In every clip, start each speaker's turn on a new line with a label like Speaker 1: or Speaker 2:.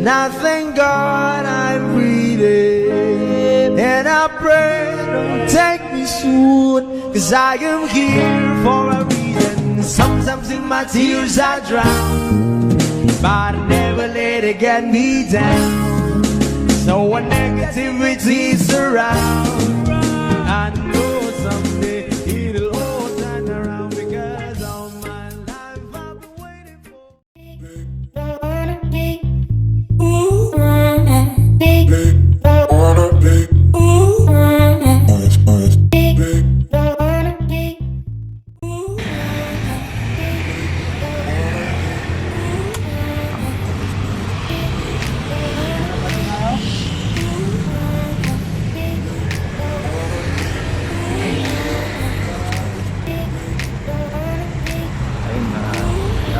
Speaker 1: And I thank God I'm breathing, and I pray don't take me soon, 'cause I am here for a reason. Sometimes in my tears I drown, but I never let it get me down. So when negativity surrounds, I know someday it'll all turn around, because all my life I've been waiting for.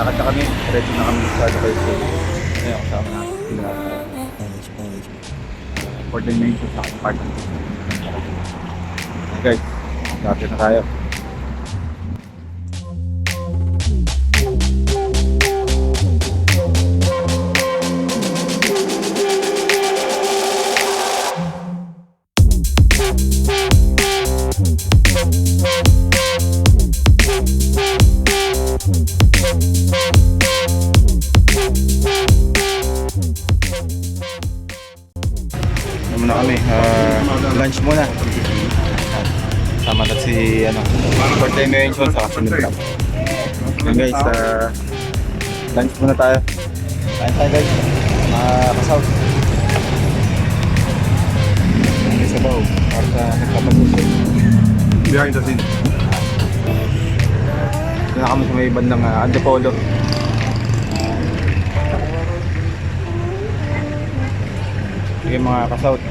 Speaker 2: Lakad na kami, ready na kami sa LAKAY. Ngayon, kasama natin sila coordination sa aking partner. Guys, dati na tayo. Muna kami, lunch muna. Sama na si coordination sa Sembrano. Okay guys, lunch muna tayo. Kain tayo guys, kasaw. May sabaw, para sa nagkapag-usay. Behind the scene. Ito na kami sa may bandang Antipolo. Sige mga kasaut,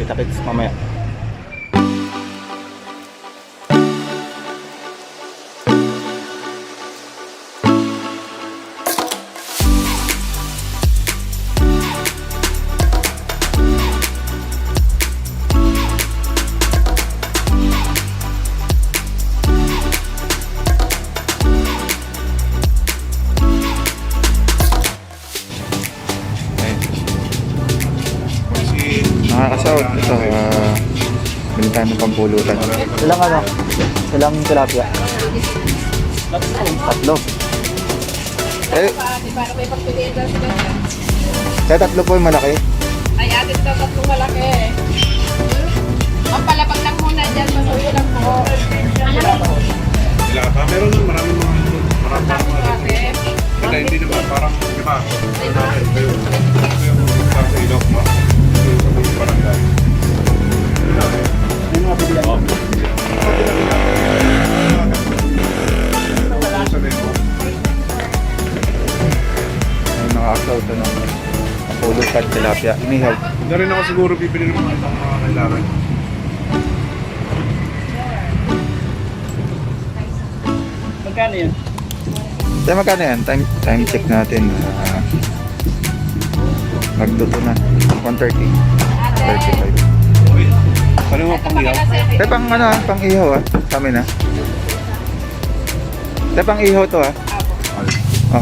Speaker 2: kita-kits mamaya. Nakakasaot ito, balitan ng pampulutan. Silang ano? Silang tilapia? Tatlo. Kaya tatlo po yung malaki?
Speaker 3: Ay, atin ito tatlong malaki. Ang palapag lang muna dyan, masuyo lang po.
Speaker 4: Gulapa, meron nun maraming mga kaya hindi naman parang diba? Ito yung sa ilok mo. Barangay.
Speaker 2: Ay, nakakasaot na ng pulutan tilapia. Inihaw.
Speaker 4: Hindi rin ako siguro bibili ng mga kailangan.
Speaker 5: Magkano yan?
Speaker 2: Tayo magkano yan? Time check natin. Magduto na. 130. 35.
Speaker 4: Paano mo pang ihaw?
Speaker 2: Tayo pang ano pang ihaw sa amin Tayo pang ihaw to Oh.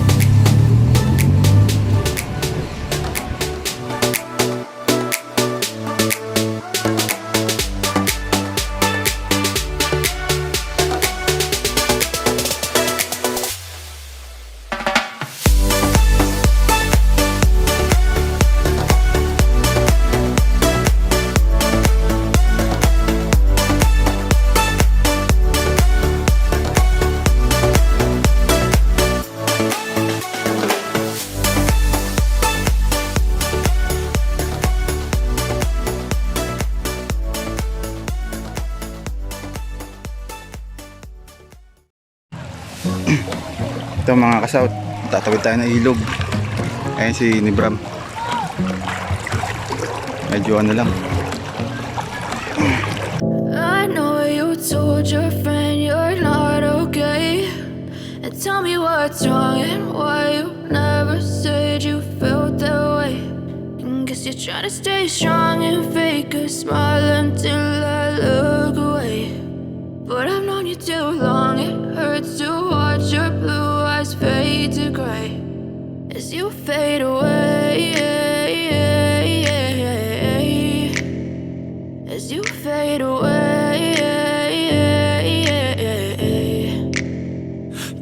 Speaker 2: Ito mga kasaut, tatawid tayo ng ilog. Ayan si Nibram. Medyo ano lang.
Speaker 6: I know you told your friend you're not okay, and tell me what's wrong and why you never said you felt that way. And guess you're trying to stay strong and fake a smile until I look away. But I've known you too long, it hurts to watch your blue eyes fade to gray as you fade away.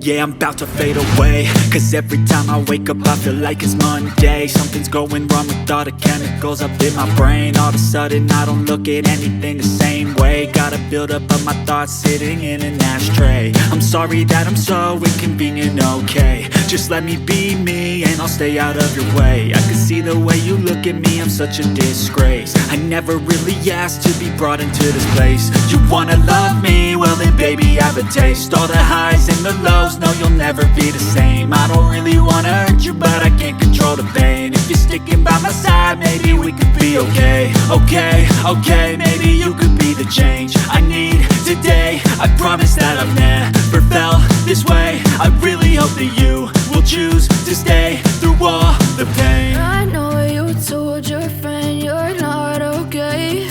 Speaker 7: yeah, I'm about to fade away. Cause every time I wake up I feel like it's Monday. Something's going wrong with all the chemicals up in my brain. All of a sudden I don't look at anything the same way. Gotta build up of my thoughts sitting in an ashtray. I'm sorry that I'm so inconvenient, okay. Just let me be me and I'll stay out of your way. I can see the way you look at me, I'm such a disgrace. I never really asked to be brought into this place. You wanna love me? Well then baby have a taste. All the highs and the lows, no you'll never be the same. I don't really wanna hurt you but I can't control the pain. If you're sticking by my side maybe we could be okay. Okay, maybe you could be the change I need today. I promise that I've never felt this way. I really hope that you will choose to stay through all the pain.
Speaker 6: I know you told your friend you're not okay,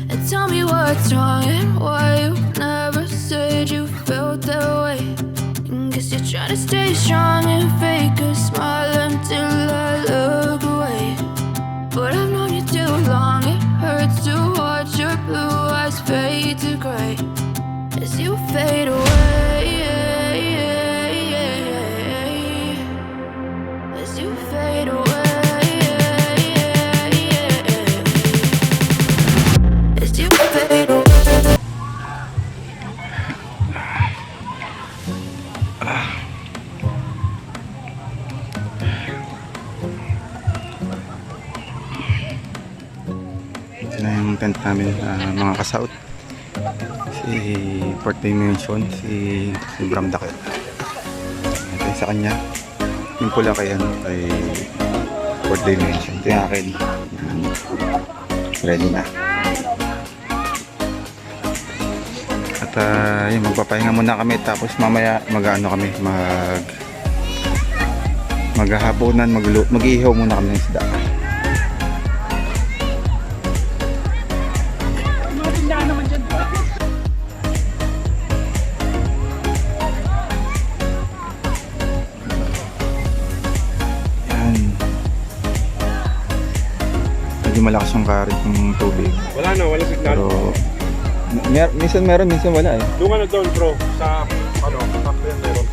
Speaker 6: and tell me what's wrong and why you never said you felt that way. And guess you're trying to stay strong and fake a smile until I look away. But I've known you too long, it hurts to watch your blue eyes fade to gray as you fade away. As you fade away. As you fade away.
Speaker 2: Ito na yung tent namin, mga kasaut. Si Fourth Dimension, si Bram DAKEL. Ito yung sa kanya. Yung pula kay Fourth Dimension. Ito yung akin. Yan. Ready na. At yun, magpapahinga muna kami. Tapos mamaya mag-ano kami, maghahaponan, mag-iihaw muna kami ng isda. Medyo malakas yung karit ng tubig.
Speaker 4: Wala na, wala signal.
Speaker 2: Pero minsan meron, minsan wala eh.
Speaker 4: Doon ka na doon bro, sa sakyan meron.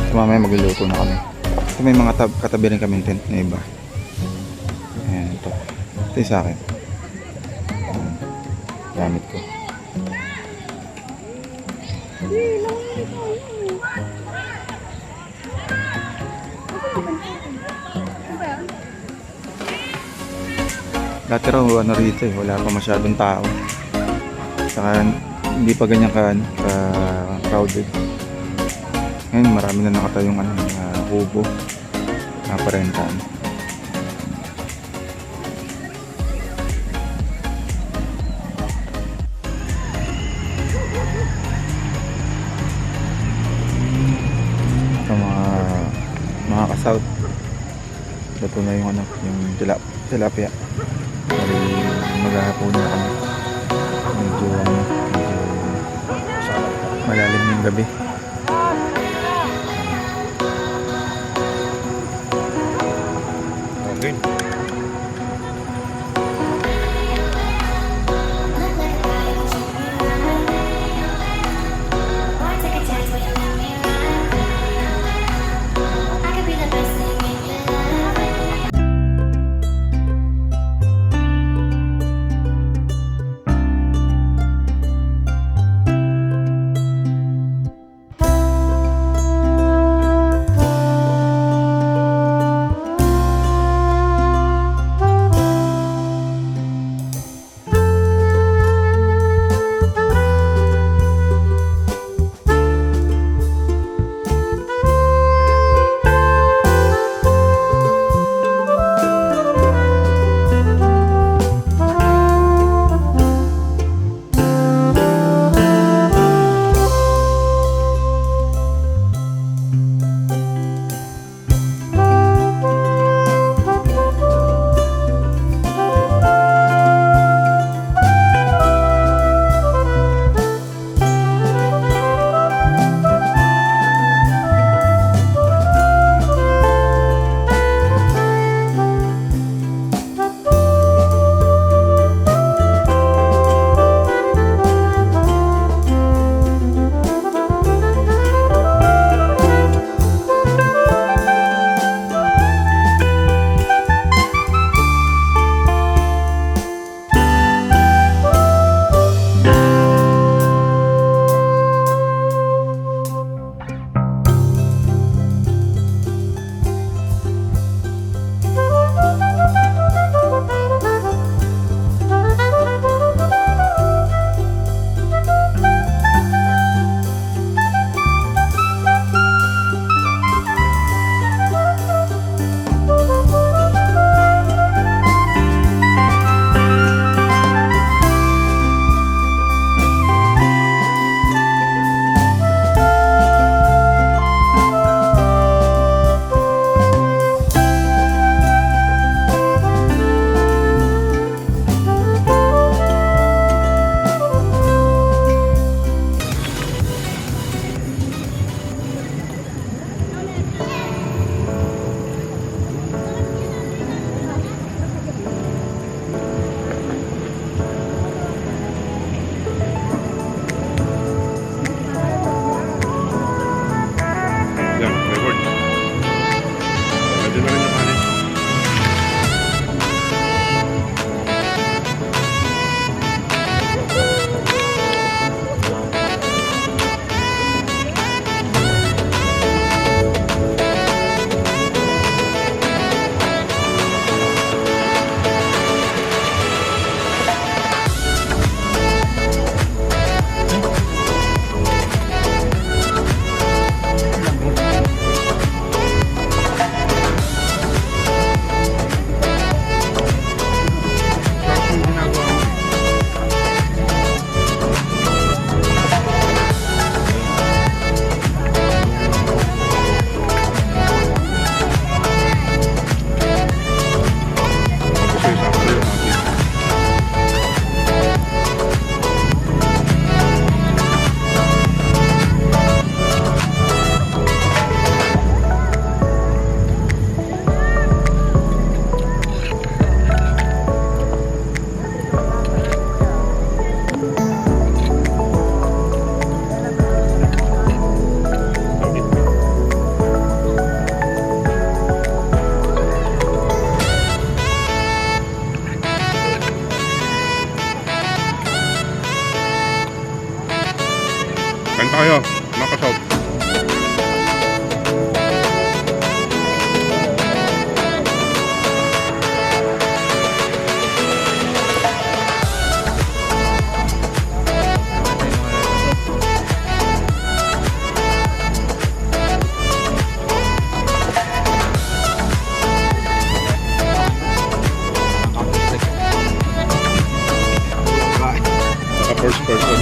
Speaker 2: So mamaya magluluto na kami. Ito may mga katabi rin kami tent na iba. Ayan, ito. Ito yung sa akin. Ayan. Gamit ko. Dati raw ano rito eh, wala pa masyadong tao. Saka hindi pa ganyan crowded. Ngayon marami na nakatayong kubo na parentahan. Ito mga ka-south. Ito na yung yung tilapia. Maghahapon na kami. Medyo malalim yung gabi.
Speaker 4: Okay.
Speaker 2: first person.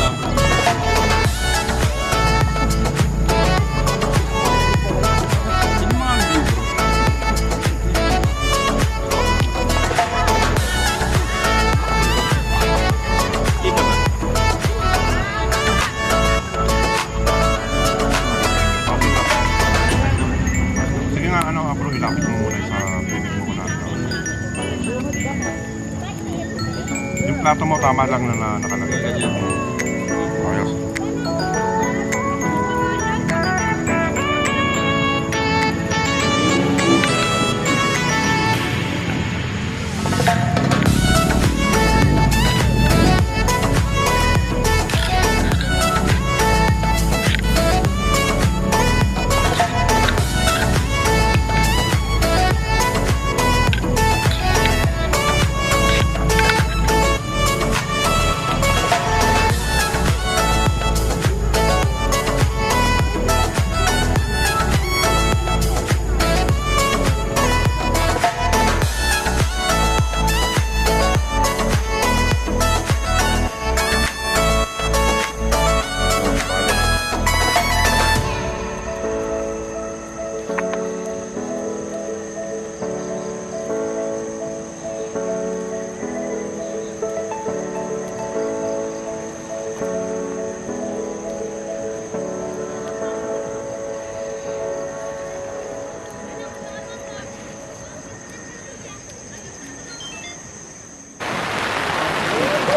Speaker 4: Sige nga, bro, ilapit mo muna sa bibig mo na. Yung plato mo, tama lang na nakalagay. Ayos.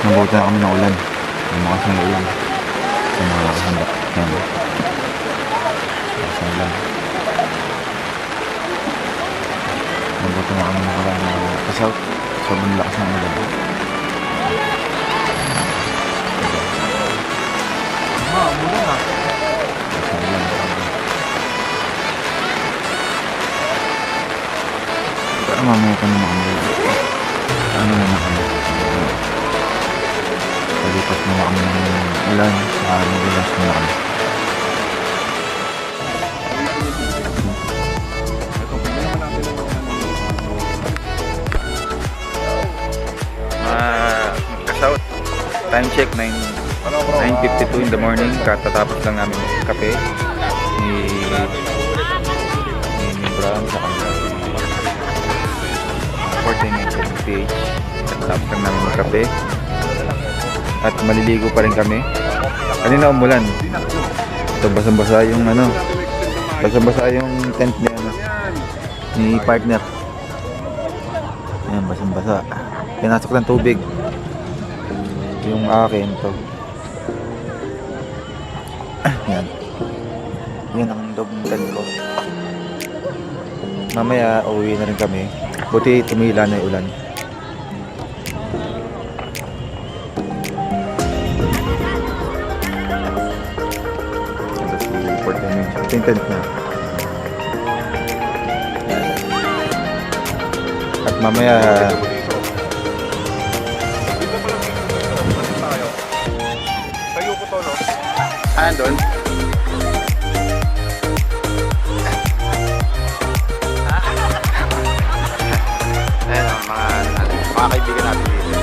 Speaker 2: Nabuti na kami ng ulan. Lumakas ng ulan. Sa mga nakahanda. Yan. Lakas ng ulan. Nabuti na kami ng ulan na kasout. Sobrang lakas ng ulan.
Speaker 4: Muna na.
Speaker 2: Lakas ng ulan. Pero mamaya pa naman kami. Ano na kami. Palipas na kami ng ulan. Nagulas na kami. Kasout. Time check 9:52 in the morning. Katatapos lang namin kape ni Bram sa kanila 14 PH. Katatapos lang namin magkape at maliligo pa rin kami. Kanina umulan. So basang-basa yung basang-basa yung tent ni partner. Ayan, basang-basa. Pinasok ng tubig yung akin to. Yan. Yan ang loob ng tent ko. Mamaya uwi na rin kami. Buti tumila na yung ulan. Ito yung tent na. At mamaya
Speaker 4: Tayo ko to, no?
Speaker 2: doon. Ayan ang mga kaibigan natin dito.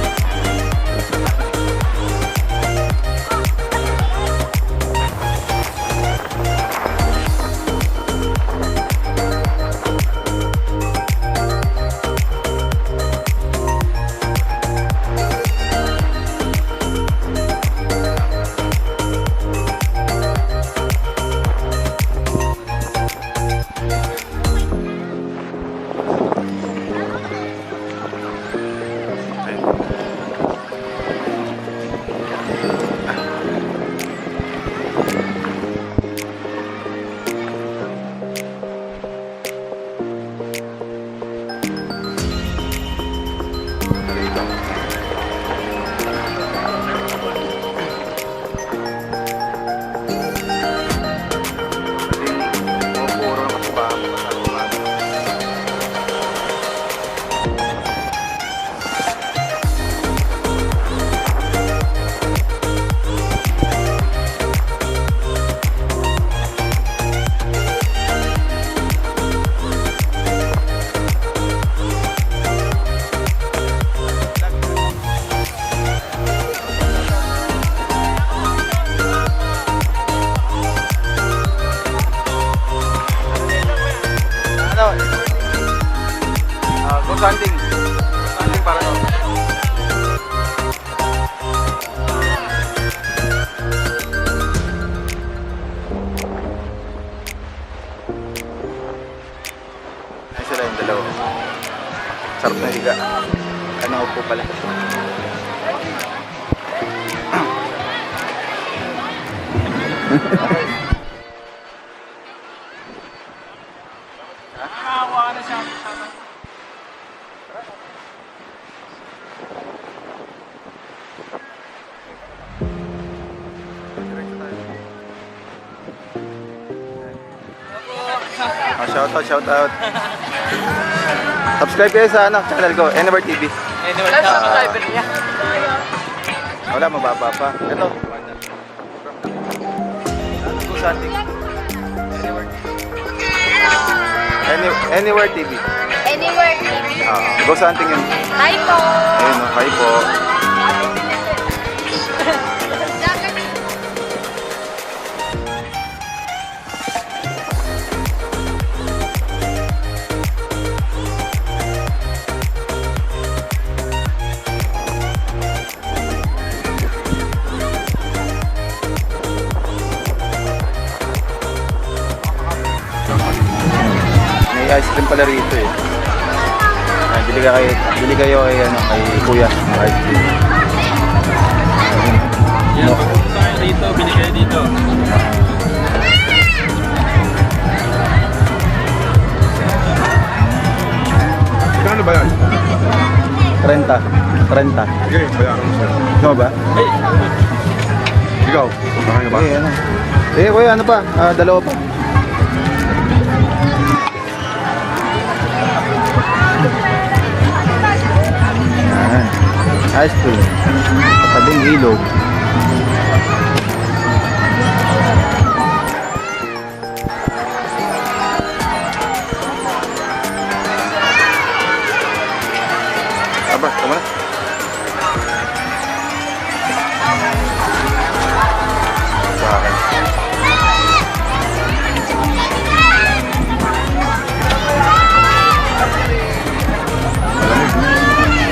Speaker 2: Shout out. Subscribe kayo sa channel ko, AnywhereTV.
Speaker 5: Subscriber niya.
Speaker 2: Wala, mababa pa. Ito. GhosTrip. AnywhereTV.
Speaker 3: AnywhereTV.
Speaker 2: Ghost hunting yun.
Speaker 3: Hi po!
Speaker 2: Ayun, hi po. May ice cream pala rito eh. Bili kayo kay kuya ng ice cream.
Speaker 5: Yan, pagpunta kayo dito, bili kayo dito.
Speaker 4: Kano ba yan?
Speaker 2: 30.
Speaker 4: Sige, bayaran mo sir.
Speaker 2: Ikaw ba?
Speaker 4: Ikaw, bakit ka ba?
Speaker 2: Kuya, ano pa? Dalawa pa. Yan. Ice cream. Tabing ilog. Aba, tama na. Sa akin.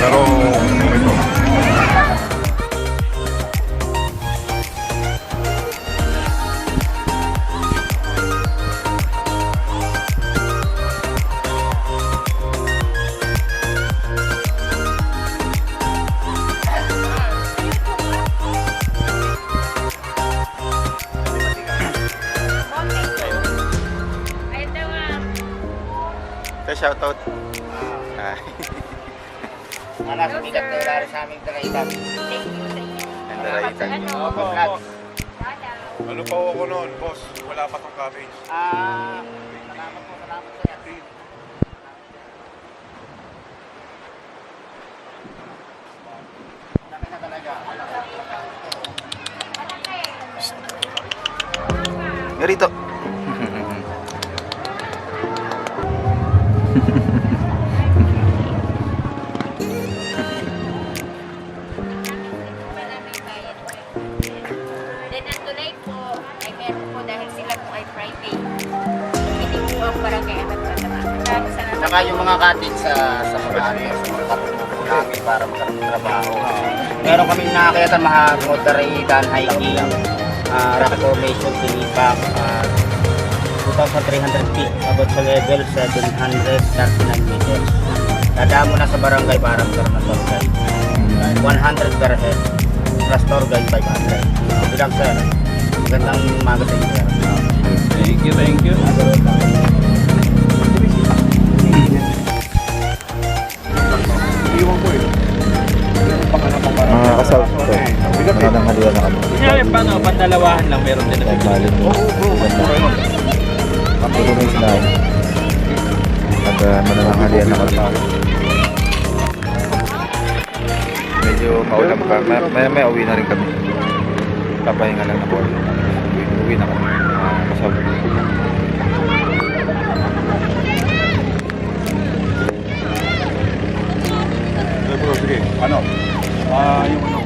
Speaker 4: Pero, ito.
Speaker 2: Shoutout.
Speaker 8: Nasa bigat na wala sa aming Daraitan.
Speaker 2: And Daraitan.
Speaker 4: Ano pa ako noon, boss? Wala pa tong cabbage.
Speaker 8: Salamat po yan. Laki na talaga.
Speaker 2: Garito.
Speaker 3: Then ang tulay po ay meron po dahil sila po ay private. Hindi po ang barangay ang nagtatrabaho.
Speaker 8: Saka yung mga katin sa Sembrano, sa mga katulong po namin para magkaroon ng trabaho. Meron kami nakakayatan mga Daraitan, hiking, rock formation, sinipak, 2,300 feet, abot sa level 739 meters. Dadaan mo na sa barangay para magkaroon ng tour guide. 100 per head, plus tour guide 500. Bilang sir, magandang umaga sa inyo.
Speaker 5: Thank you.
Speaker 4: Iwan ko eh.
Speaker 2: Mga kasawit ko. Nananghalian na kami.
Speaker 5: Kunyari, paano? Pandalawahan lang, meron din na bigyan.
Speaker 2: Tulungin sila. At mananghalian na kami. Medyo maulam pa. May uwi na rin kami. Papahinga lang ako. Uwi na kami. Kasawit.
Speaker 4: Sige, ano? Yung ano?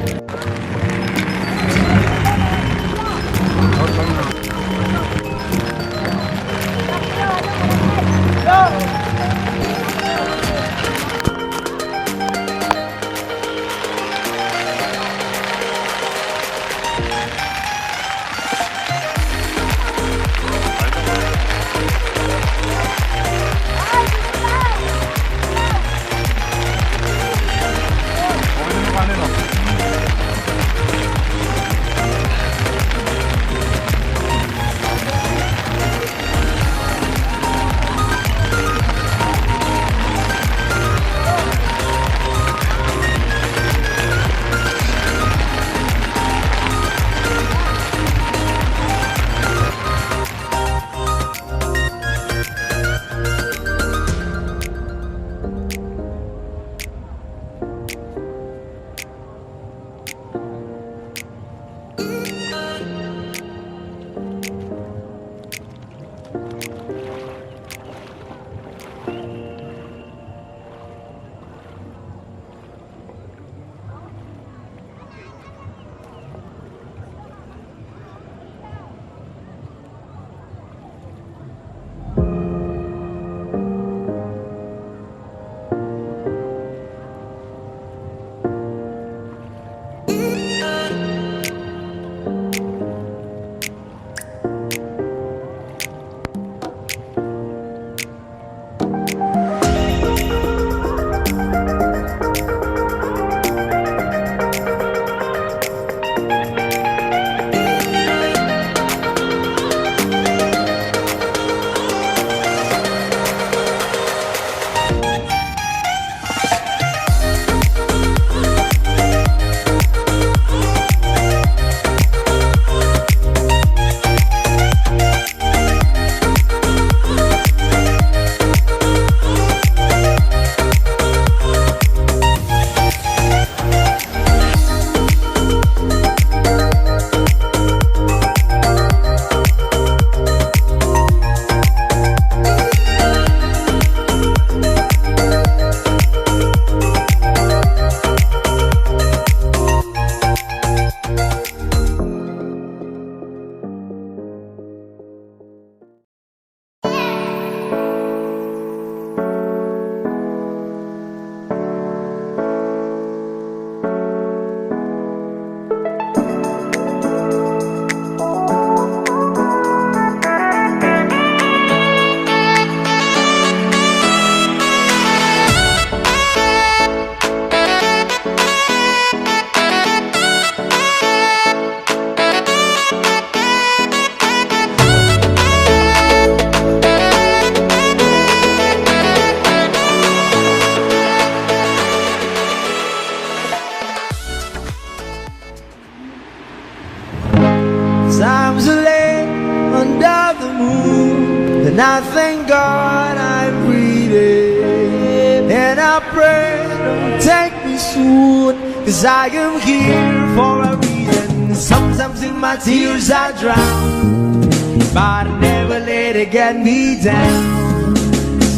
Speaker 1: And I thank God I'm breathing. And I pray don't take me soon, 'cause I am here for a reason. Sometimes in my tears I drown, but I never let it get me down.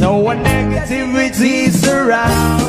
Speaker 1: So when negativity surrounds,